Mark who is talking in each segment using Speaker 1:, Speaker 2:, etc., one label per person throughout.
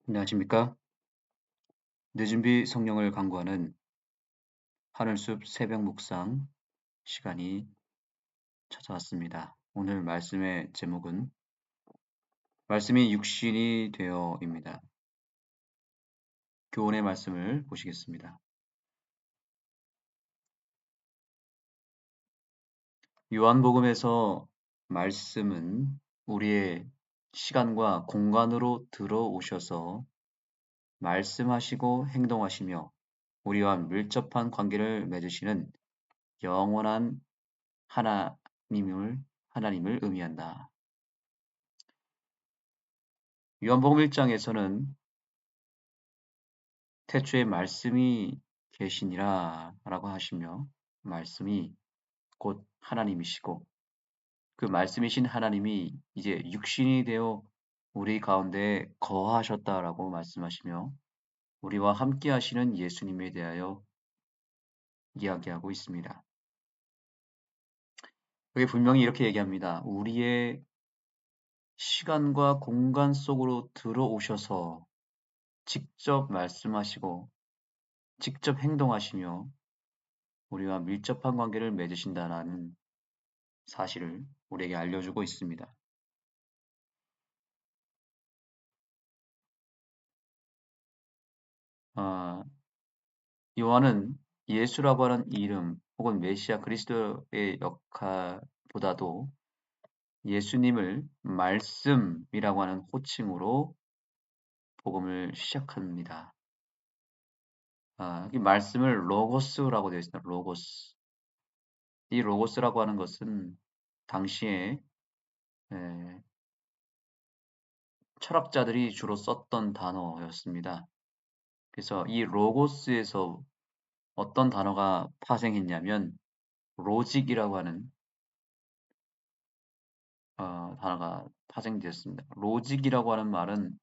Speaker 1: 안녕하십니까? 늦은비 성령을 강구하는 하늘숲 새벽 묵상 시간이 찾아왔습니다. 오늘 말씀의 제목은 말씀이 육신이 되어입니다. 교훈의 말씀을 보시겠습니다. 요한복음에서 말씀은 우리의 시간과 공간으로 들어오셔서 말씀하시고 행동하시며 우리와 밀접한 관계를 맺으시는 영원한 하나님을 하나님을 의미한다. 요한복음 1장에서는 태초에 말씀이 계시니라 라고 하시며 말씀이 곧 하나님이시고 그 말씀이신 하나님이 이제 육신이 되어 우리 가운데 거하셨다라고 말씀하시며 우리와 함께 하시는 예수님에 대하여 이야기하고 있습니다. 여기 분명히 이렇게 얘기합니다. 우리의 시간과 공간 속으로 들어오셔서 직접 말씀하시고 직접 행동하시며 우리와 밀접한 관계를 맺으신다는 사실을 우리에게 알려주고 있습니다. 아, 요한은 예수라고 하는 이름 혹은 메시아 그리스도의 역할보다도 예수님을 말씀이라고 하는 호칭으로 복음을 시작합니다. 이 말씀을 로고스라고 되어 있습니다. 로고스. 이 로고스라고 하는 것은 당시에 에, 철학자들이 주로 썼던 단어였습니다. 그래서 이 로고스에서 어떤 단어가 파생했냐면 로직이라고 하는 단어가 파생되었습니다. 로직이라고 하는 말은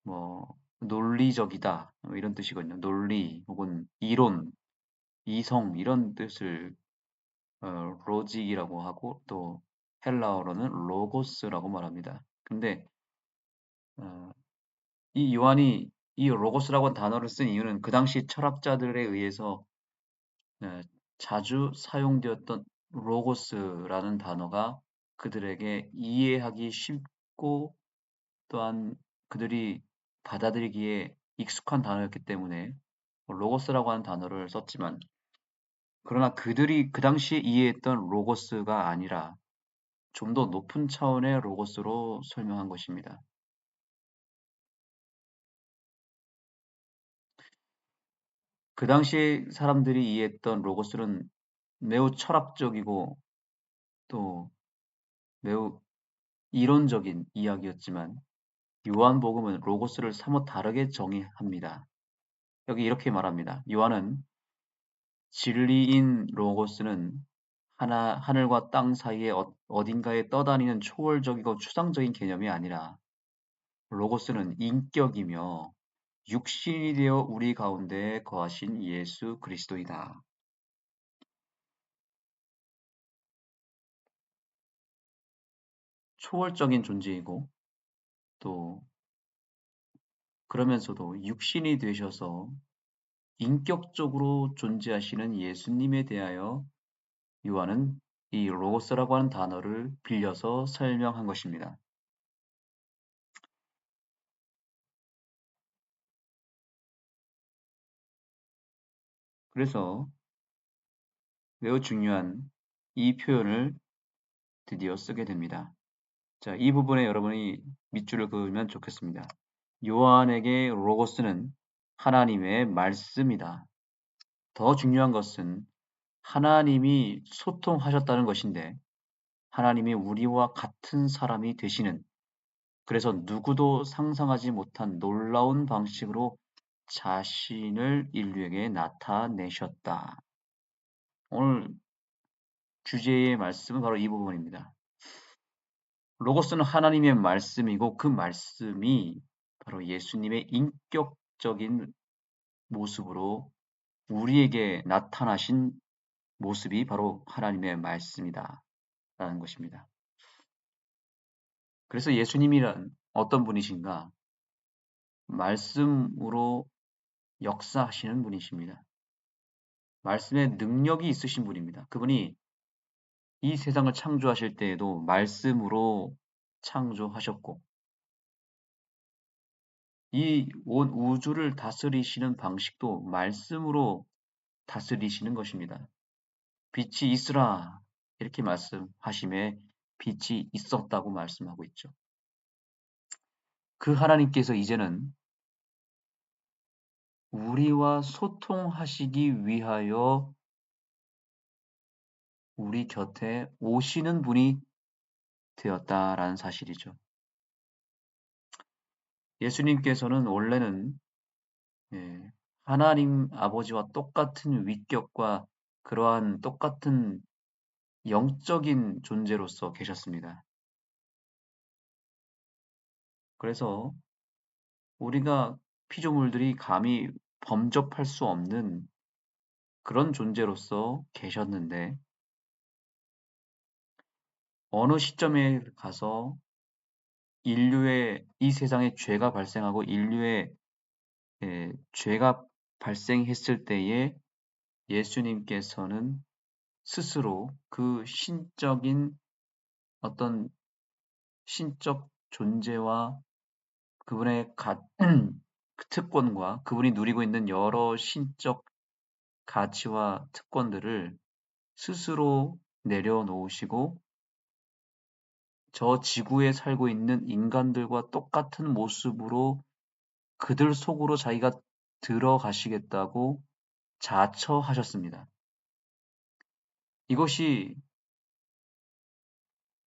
Speaker 1: 뭐 논리적이다 뭐 이런 뜻이거든요. 논리 혹은 이론, 이성 이런 뜻을 로직이라고 하고 또 헬라어로는 로고스라고 말합니다. 근데 어, 이 요한이 이 로고스라고 하는 단어를 쓴 이유는 그 당시 철학자들에 의해서 네, 자주 사용되었던 로고스라는 단어가 그들에게 이해하기 쉽고 또한 그들이 받아들이기에 익숙한 단어였기 때문에 로고스라고 하는 단어를 썼지만 그러나 그들이 그 당시에 이해했던 로고스가 아니라 좀 더 높은 차원의 로고스로 설명한 것입니다. 그 당시에 사람들이 이해했던 로고스는 매우 철학적이고 또 매우 이론적인 이야기였지만 요한복음은 로고스를 사뭇 다르게 정의합니다. 여기 이렇게 말합니다. 요한은 진리인 로고스는 하늘과 땅 사이에 어딘가에 떠다니는 초월적이고 추상적인 개념이 아니라 로고스는 인격이며 육신이 되어 우리 가운데 거하신 예수 그리스도이다. 초월적인 존재이고 또 그러면서도 육신이 되셔서 인격적으로 존재하시는 예수님에 대하여 요한은 이 로고스라고 하는 단어를 빌려서 설명한 것입니다. 그래서 매우 중요한 이 표현을 드디어 쓰게 됩니다. 자, 이 부분에 여러분이 밑줄을 그으면 좋겠습니다. 요한에게 로고스는 하나님의 말씀이다. 더 중요한 것은 하나님이 소통하셨다는 것인데 하나님이 우리와 같은 사람이 되시는 그래서 누구도 상상하지 못한 놀라운 방식으로 자신을 인류에게 나타내셨다. 오늘 주제의 말씀은 바로 이 부분입니다. 로고스는 하나님의 말씀이고 그 말씀이 바로 예수님의 인격적인 모습으로 우리에게 나타나신 모습이 바로 하나님의 말씀이다. 라는 것입니다. 그래서 예수님이란 어떤 분이신가? 말씀으로 역사하시는 분이십니다. 말씀에 능력이 있으신 분입니다. 그분이 이 세상을 창조하실 때에도 말씀으로 창조하셨고, 이 온 우주를 다스리시는 방식도 말씀으로 다스리시는 것입니다. 빛이 있으라 이렇게 말씀하심에 빛이 있었다고 말씀하고 있죠. 그 하나님께서 이제는 우리와 소통하시기 위하여 우리 곁에 오시는 분이 되었다라는 사실이죠. 예수님께서는 원래는 예, 하나님 아버지와 똑같은 위격과 그러한 똑같은 영적인 존재로서 계셨습니다. 그래서 우리가 피조물들이 감히 범접할 수 없는 그런 존재로서 계셨는데 어느 시점에 가서 인류의 이 세상에 죄가 발생하고 인류의 죄가 발생했을 때에 예수님께서는 스스로 그 신적인 어떤 신적 존재와 그분의 그 특권과 그분이 누리고 있는 여러 신적 가치와 특권들을 스스로 내려놓으시고 저 지구에 살고 있는 인간들과 똑같은 모습으로 그들 속으로 자기가 들어가시겠다고 자처하셨습니다. 이것이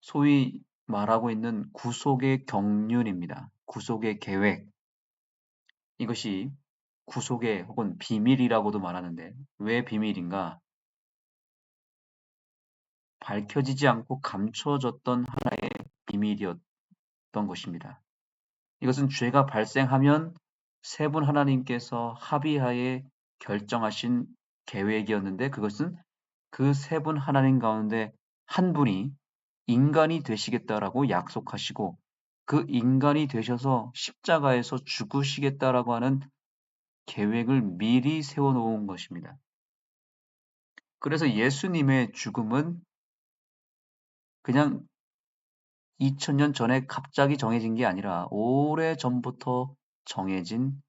Speaker 1: 소위 말하고 있는 구속의 경륜입니다. 구속의 계획. 이것이 구속의 혹은 비밀이라고도 말하는데 왜 비밀인가? 밝혀지지 않고 감춰졌던 하나의 비밀이었던 것입니다. 이것은 죄가 발생하면 세 분 하나님께서 합의하에 결정하신 계획이었는데 그것은 그 세 분 하나님 가운데 한 분이 인간이 되시겠다라고 약속하시고 그 인간이 되셔서 십자가에서 죽으시겠다라고 하는 계획을 미리 세워놓은 것입니다. 그래서 예수님의 죽음은 그냥 2000년 전에 갑자기 정해진 게 아니라 오래 전부터 정해진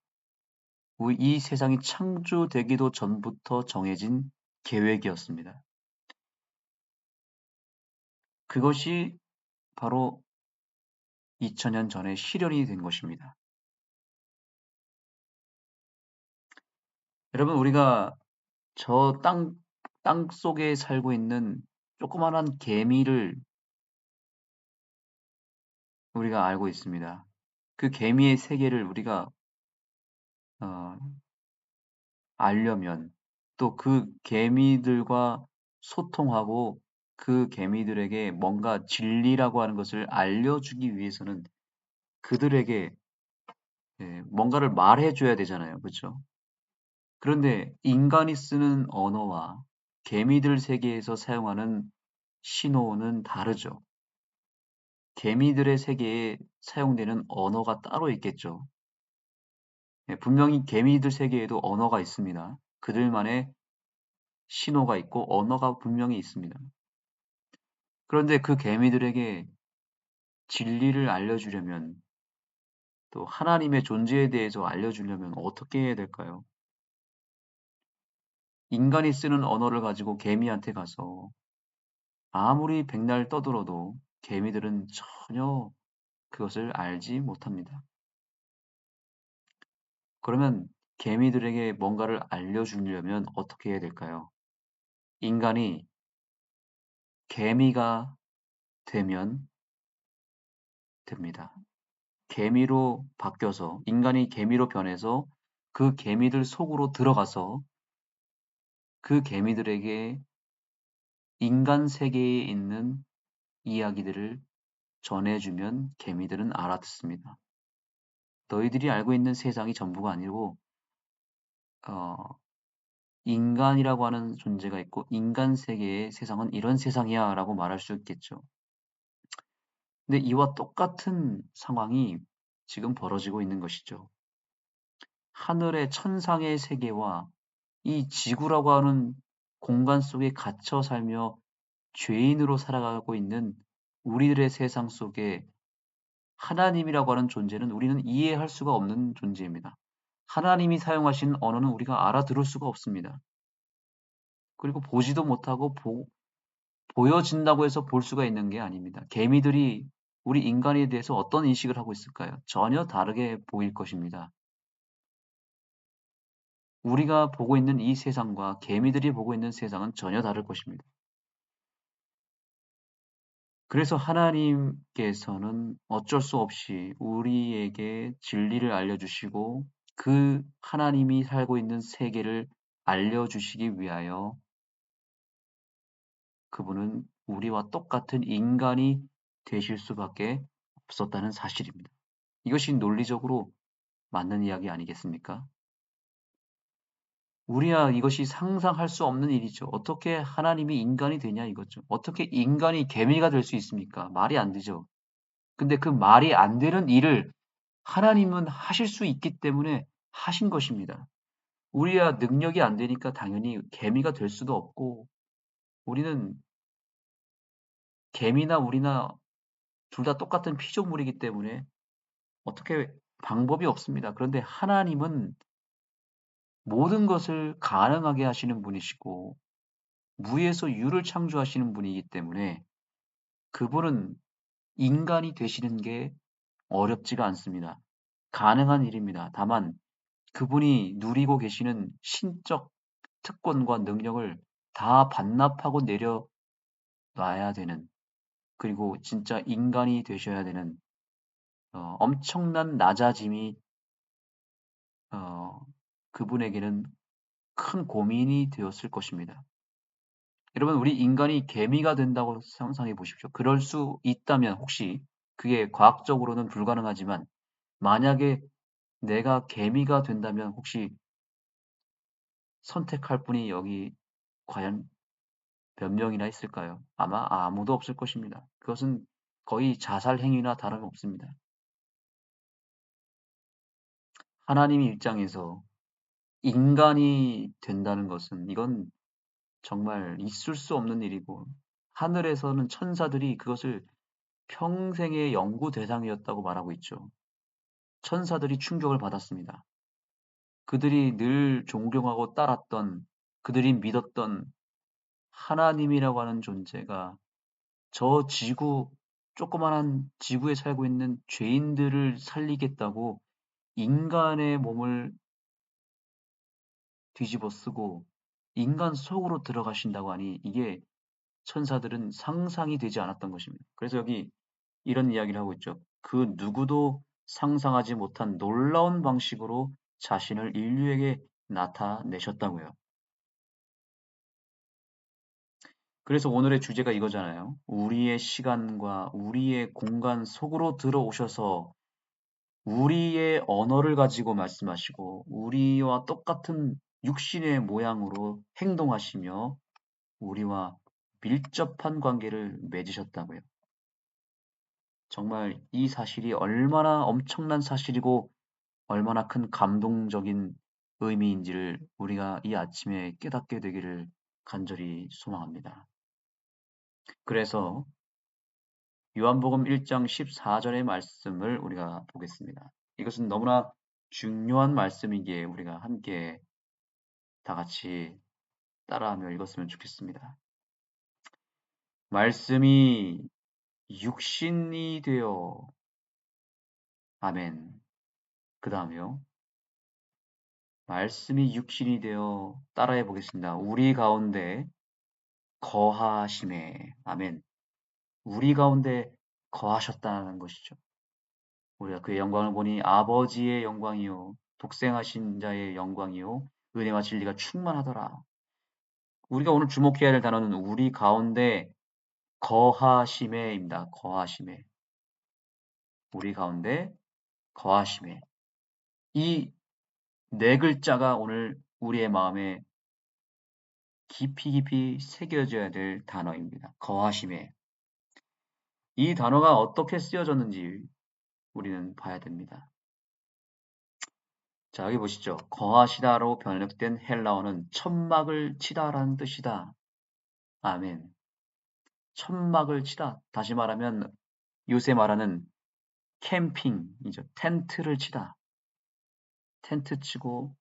Speaker 1: 이 세상이 창조되기도 전부터 정해진 계획이었습니다. 그것이 바로 2000년 전에 실현이 된 것입니다. 여러분, 우리가 저 땅 속에 살고 있는 조그만한 개미를 우리가 알고 있습니다. 그 개미의 세계를 우리가 어, 알려면 또 그 개미들과 소통하고 그 개미들에게 뭔가 진리라고 하는 것을 알려주기 위해서는 그들에게 뭔가를 말해줘야 되잖아요. 그렇죠? 그런데 인간이 쓰는 언어와 개미들 세계에서 사용하는 신호는 다르죠. 개미들의 세계에 사용되는 언어가 따로 있겠죠. 분명히 개미들 세계에도 언어가 있습니다. 그들만의 신호가 있고 언어가 분명히 있습니다. 그런데 그 개미들에게 진리를 알려주려면 또 하나님의 존재에 대해서 알려주려면 어떻게 해야 될까요? 인간이 쓰는 언어를 가지고 개미한테 가서 아무리 백날 떠들어도 개미들은 전혀 그것을 알지 못합니다. 그러면 개미들에게 뭔가를 알려주려면 어떻게 해야 될까요? 인간이 개미가 되면 됩니다. 개미로 바뀌어서 인간이 개미로 변해서 그 개미들 속으로 들어가서 그 개미들에게 인간 세계에 있는 이야기들을 전해주면 개미들은 알아듣습니다. 너희들이 알고 있는 세상이 전부가 아니고 어, 인간이라고 하는 존재가 있고 인간 세계의 세상은 이런 세상이야 라고 말할 수 있겠죠. 근데 이와 똑같은 상황이 지금 벌어지고 있는 것이죠. 하늘의 천상의 세계와 이 지구라고 하는 공간 속에 갇혀 살며 죄인으로 살아가고 있는 우리들의 세상 속에 하나님이라고 하는 존재는 우리는 이해할 수가 없는 존재입니다. 하나님이 사용하신 언어는 우리가 알아들을 수가 없습니다. 그리고 보지도 못하고 보여진다고 해서 볼 수가 있는 게 아닙니다. 개미들이 우리 인간에 대해서 어떤 인식을 하고 있을까요? 전혀 다르게 보일 것입니다. 우리가 보고 있는 이 세상과 개미들이 보고 있는 세상은 전혀 다를 것입니다. 그래서 하나님께서는 어쩔 수 없이 우리에게 진리를 알려주시고 그 하나님이 살고 있는 세계를 알려주시기 위하여 그분은 우리와 똑같은 인간이 되실 수밖에 없었다는 사실입니다. 이것이 논리적으로 맞는 이야기 아니겠습니까? 우리야 이것이 상상할 수 없는 일이죠. 어떻게 하나님이 인간이 되냐 이거죠. 어떻게 인간이 개미가 될 수 있습니까? 말이 안 되죠. 근데 그 말이 안 되는 일을 하나님은 하실 수 있기 때문에 하신 것입니다. 우리야 능력이 안 되니까 당연히 개미가 될 수도 없고 우리는 개미나 우리나 둘 다 똑같은 피조물이기 때문에 어떻게 방법이 없습니다. 그런데 하나님은 모든 것을 가능하게 하시는 분이시고 무에서 유를 창조하시는 분이기 때문에 그분은 인간이 되시는 게 어렵지가 않습니다. 가능한 일입니다. 다만 그분이 누리고 계시는 신적 특권과 능력을 다 반납하고 내려놔야 되는 그리고 진짜 인간이 되셔야 되는 엄청난 낮아짐이 어, 그분에게는 큰 고민이 되었을 것입니다. 여러분, 우리 인간이 개미가 된다고 상상해 보십시오. 그럴 수 있다면 혹시 그게 과학적으로는 불가능하지만 만약에 내가 개미가 된다면 혹시 선택할 분이 여기 과연 몇 명이나 있을까요? 아마 아무도 없을 것입니다. 그것은 거의 자살 행위나 다름없습니다. 하나님의 입장에서 인간이 된다는 것은 이건 정말 있을 수 없는 일이고 하늘에서는 천사들이 그것을 평생의 연구 대상이었다고 말하고 있죠. 천사들이 충격을 받았습니다. 그들이 늘 존경하고 따랐던 그들이 믿었던 하나님이라고 하는 존재가 저 지구 조그만한 지구에 살고 있는 죄인들을 살리겠다고 인간의 몸을 뒤집어 쓰고 인간 속으로 들어가신다고 하니 이게 천사들은 상상이 되지 않았던 것입니다. 그래서 여기 이런 이야기를 하고 있죠. 그 누구도 상상하지 못한 놀라운 방식으로 자신을 인류에게 나타내셨다고요. 그래서 오늘의 주제가 이거잖아요. 우리의 시간과 우리의 공간 속으로 들어오셔서 우리의 언어를 가지고 말씀하시고 우리와 똑같은 육신의 모양으로 행동하시며 우리와 밀접한 관계를 맺으셨다고요. 정말 이 사실이 얼마나 엄청난 사실이고 얼마나 큰 감동적인 의미인지를 우리가 이 아침에 깨닫게 되기를 간절히 소망합니다. 그래서 요한복음 1장 14절의 말씀을 우리가 보겠습니다. 이것은 너무나 중요한 말씀이기에 우리가 함께 다 같이 따라하며 읽었으면 좋겠습니다. 말씀이 육신이 되어 아멘. 그 다음에요. 말씀이 육신이 되어 따라해 보겠습니다. 우리 가운데 거하심에 아멘. 우리 가운데 거하셨다는 것이죠. 우리가 그의 영광을 보니 아버지의 영광이요 독생하신 자의 영광이요 은혜와 진리가 충만하더라. 우리가 오늘 주목해야 할 단어는 우리 가운데 거하심에입니다. 거하심에. 우리 가운데 거하심에. 이 네 글자가 오늘 우리의 마음에 깊이 깊이 새겨져야 될 단어입니다. 거하심에. 이 단어가 어떻게 쓰여졌는지 우리는 봐야 됩니다. 자, 여기 보시죠. 거하시다로 번역된 헬라어는 천막을 치다라는 뜻이다. 아멘. 천막을 치다. 다시 말하면 요새 말하는 캠핑이죠. 텐트를 치다. 텐트 치고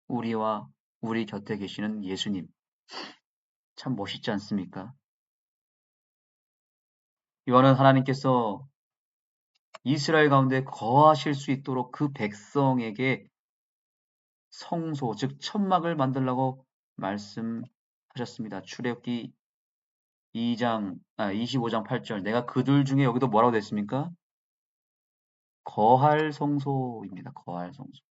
Speaker 1: 우리와 우리 곁에 계시는 예수님. 참 멋있지 않습니까? 이거는 하나님께서 이스라엘 가운데 거하실 수 있도록 그 백성에게 성소, 즉 천막을 만들라고 말씀하셨습니다. 출애굽기 25장 8절. 내가 그들 중에 여기도 뭐라고 됐습니까? 거할 성소입니다. 거할 성소.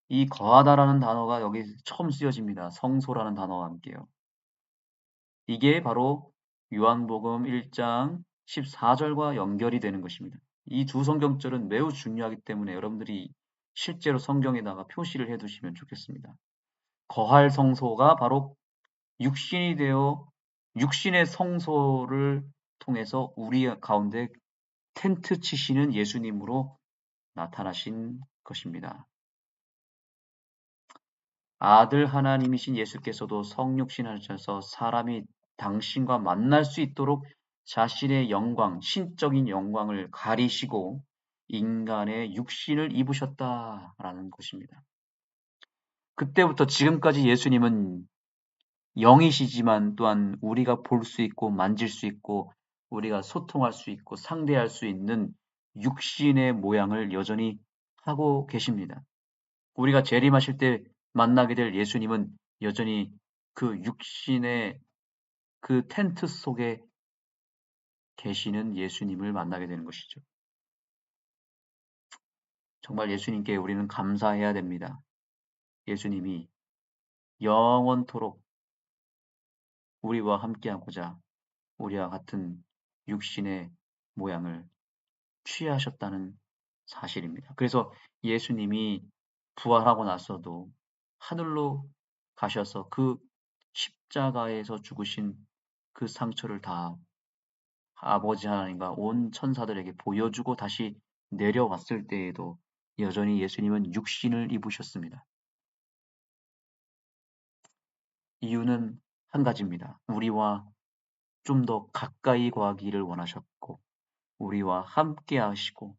Speaker 1: 이 거하다라는 단어가 여기 처음 쓰여집니다. 성소라는 단어와 함께요. 이게 바로 요한복음 1장 14절과 연결이 되는 것입니다. 이 두 성경절은 매우 중요하기 때문에 여러분들이 실제로 성경에다가 표시를 해두시면 좋겠습니다. 거할 성소가 바로 육신이 되어 육신의 성소를 통해서 우리 가운데 텐트 치시는 예수님으로 나타나신 것입니다. 아들 하나님이신 예수께서도 성육신 하셔서 사람이 당신과 만날 수 있도록 자신의 영광, 신적인 영광을 가리시고 인간의 육신을 입으셨다라는 것입니다. 그때부터 지금까지 예수님은 영이시지만 또한 우리가 볼 수 있고 만질 수 있고 우리가 소통할 수 있고 상대할 수 있는 육신의 모양을 여전히 하고 계십니다. 우리가 재림하실 때 만나게 될 예수님은 여전히 그 육신의 그 텐트 속에 계시는 예수님을 만나게 되는 것이죠. 정말 예수님께 우리는 감사해야 됩니다. 예수님이 영원토록 우리와 함께하고자 우리와 같은 육신의 모양을 취하셨다는 사실입니다. 그래서 예수님이 부활하고 나서도 하늘로 가셔서 그 십자가에서 죽으신 그 상처를 다 아버지 하나님과 온 천사들에게 보여주고 다시 내려왔을 때에도 여전히 예수님은 육신을 입으셨습니다. 이유는 한 가지입니다. 우리와 좀 더 가까이 거하기를 원하셨고, 우리와 함께 하시고,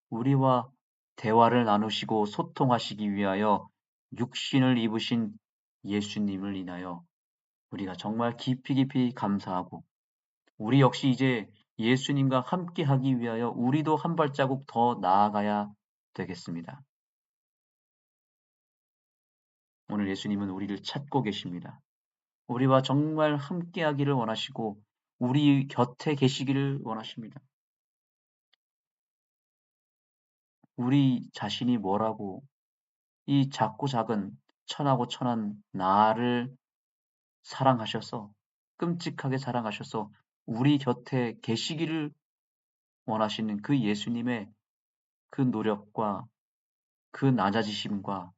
Speaker 1: 우리와 대화를 나누시고 소통하시기 위하여 육신을 입으신 예수님을 인하여 우리가 정말 깊이 깊이 감사하고 우리 역시 이제 예수님과 함께 하기 위하여 우리도 한 발자국 더 나아가야 되겠습니다. 오늘 예수님은 우리를 찾고 계십니다. 우리와 정말 함께 하기를 원하시고 우리 곁에 계시기를 원하십니다. 우리 자신이 뭐라고 이 작고 작은 천하고 천한 나를 사랑하셔서 끔찍하게 사랑하셔서 우리 곁에 계시기를 원하시는 그 예수님의 그 노력과 그 낮아지심과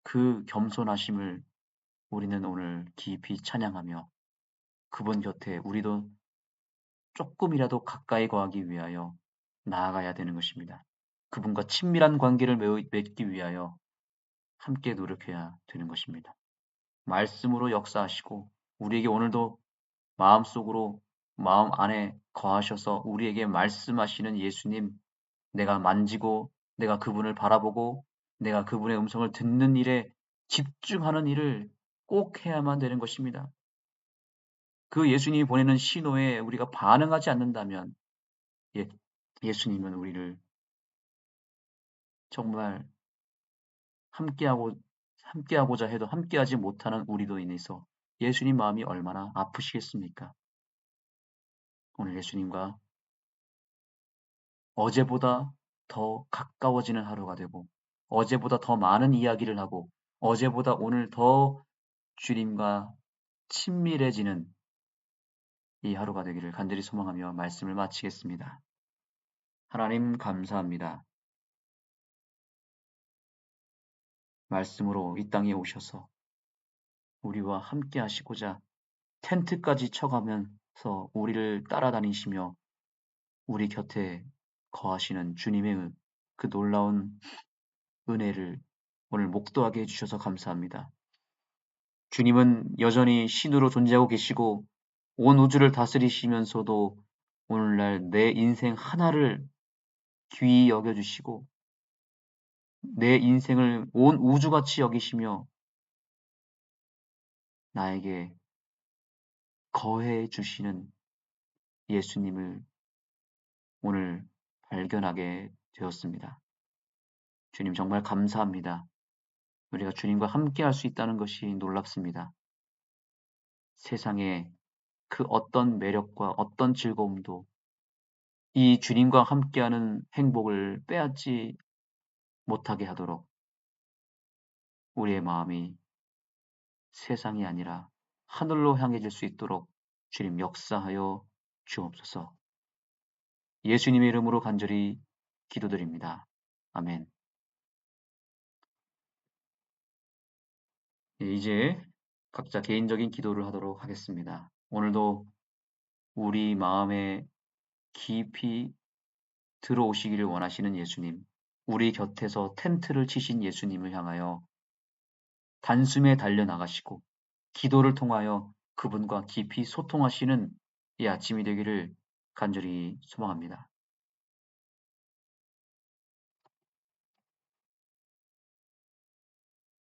Speaker 1: 그 겸손하심을 우리는 오늘 깊이 찬양하며 그분 곁에 우리도 조금이라도 가까이 거하기 위하여 나아가야 되는 것입니다. 그분과 친밀한 관계를 맺기 위하여 함께 노력해야 되는 것입니다. 말씀으로 역사하시고 우리에게 오늘도 마음속으로 마음 안에 거하셔서 우리에게 말씀하시는 예수님, 내가 만지고 내가 그분을 바라보고 내가 그분의 음성을 듣는 일에 집중하는 일을 꼭 해야만 되는 것입니다. 그 예수님이 보내는 신호에 우리가 반응하지 않는다면 예, 예수님은 우리를 정말 함께하고자 해도 함께하지 못하는 우리로 인해서 예수님 마음이 얼마나 아프시겠습니까? 오늘 예수님과 어제보다 더 가까워지는 하루가 되고 어제보다 더 많은 이야기를 하고 어제보다 오늘 더 주님과 친밀해지는 이 하루가 되기를 간절히 소망하며 말씀을 마치겠습니다. 하나님 감사합니다. 말씀으로 이 땅에 오셔서 우리와 함께 하시고자 텐트까지 쳐가면서 우리를 따라다니시며 우리 곁에 거하시는 주님의 그 놀라운 은혜를 오늘 목도하게 해주셔서 감사합니다. 주님은 여전히 신으로 존재하고 계시고 온 우주를 다스리시면서도 오늘날 내 인생 하나를 귀히 여겨주시고 내 인생을 온 우주같이 여기시며 나에게 거해 주시는 예수님을 오늘 발견하게 되었습니다. 주님 정말 감사합니다. 우리가 주님과 함께 할 수 있다는 것이 놀랍습니다. 세상에 그 어떤 매력과 어떤 즐거움도 이 주님과 함께하는 행복을 빼앗지 못하게 하도록 우리의 마음이 세상이 아니라 하늘로 향해질 수 있도록 주님 역사하여 주옵소서. 예수님의 이름으로 간절히 기도드립니다. 아멘. 예, 이제 각자 개인적인 기도를 하도록 하겠습니다. 오늘도 우리 마음에 깊이 들어오시기를 원하시는 예수님, 우리 곁에서 텐트를 치신 예수님을 향하여 단숨에 달려나가시고 기도를 통하여 그분과 깊이 소통하시는 이 아침이 되기를 간절히 소망합니다.